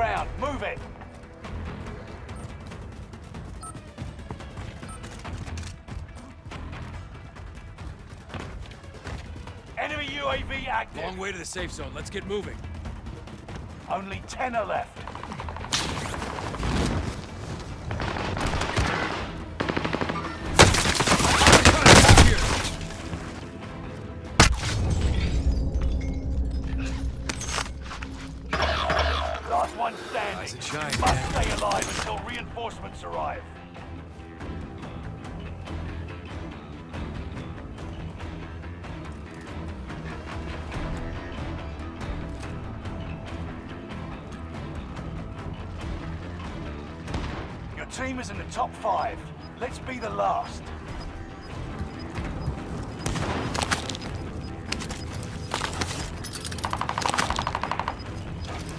ground. Move it. Enemy UAV active. Long way to the safe zone. Let's get moving. Only 10 are left. Last one standing. Rise and shine, Must man. stay alive until reinforcements arrive. Your team is in the top 5. Let's be the last.